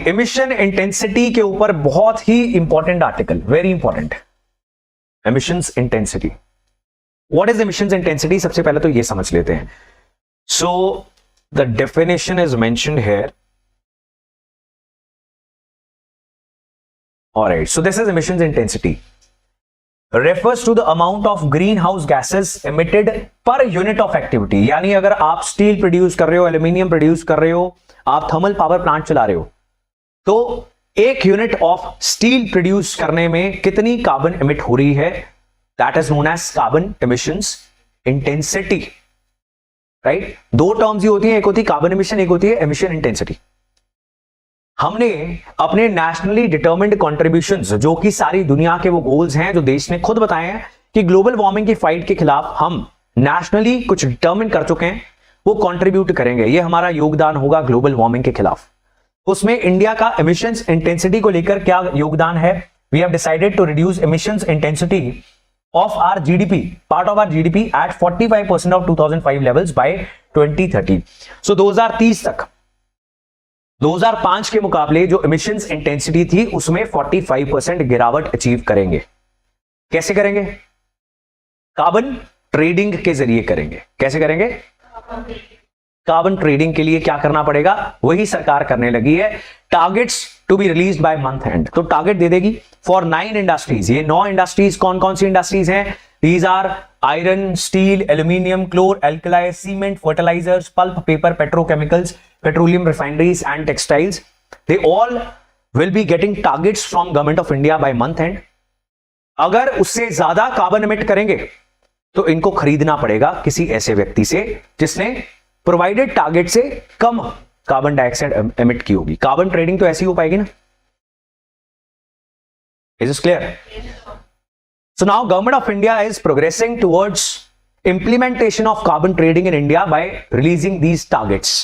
Emission intensity के ऊपर बहुत ही important article, very important, emissions intensity. What is emissions intensity? सबसे पहले तो ये समझ लेते हैं। So the definition is mentioned here. Alright, so this is emissions intensity refers to the amount of greenhouse gases emitted per unit of activity। यानी अगर आप स्टील प्रोड्यूस कर रहे हो, एल्यूमिनियम प्रोड्यूस कर रहे हो, आप थर्मल पावर प्लांट चला रहे हो, तो एक यूनिट ऑफ स्टील प्रोड्यूस करने में कितनी कार्बन एमिट हो रही है, that is known as carbon emissions intensity. Right, दो टर्म्स ही होती हैं, एक होती है कार्बन एमिशन, एक होती है एमिशन इंटेंसिटी। हमने अपने नेशनली डिटरमिन्ड कॉन्ट्रीब्यूशंस, जो कि सारी दुनिया के वो गोल्स हैं जो देश ने खुद बताए हैं कि ग्लोबल वार्मिंग की फाइट के खिलाफ हम नेशनली कुछ डिटरमिन कर चुके हैं, वो कंट्रीब्यूट करेंगे, ये हमारा योगदान होगा ग्लोबल वार्मिंग के खिलाफ। उसमें इंडिया का एमिशंस इंटेंसिटी को लेकर क्या योगदान है? We have decided to reduce emissions intensity of our GDP, part of our GDP at 45% of 2005 levels by 2030। So 2030 तक 2005 के मुकाबले जो एमिशंस इंटेंसिटी थी उसमें 45% गिरावट अचीव करेंगे। कैसे करेंगे? कार्बन ट्रेडिंग के जरिए करेंगे। कैसे करेंगे? कार्बन ट्रेडिंग के लिए क्या करना पड़ेगा? वही सरकार करने लगी है, targets to be released by month end. तो टारगेट दे देगी फॉर 9 इंडस्ट्रीज। ये 9 इंडस्ट्रीज कौन कौन सी इंडस्ट्रीज हैं? These are iron, steel, aluminium, chlor, alkali, cement, fertilizers, pulp, paper, petrochemicals, petroleum refineries and textiles. They all will be getting targets from Government of India by month end. अगर उससे ज्यादा carbon emit करेंगे तो इनको खरीदना पड़ेगा किसी ऐसे व्यक्ति से जिसने प्रोवाइडेड टारगेट से कम कार्बन डाइऑक्साइड एमिट की होगी। कार्बन ट्रेडिंग तो ऐसी हो पाएगी ना? Is this clear? So now Government of India is progressing towards implementation of carbon trading in India by releasing these targets.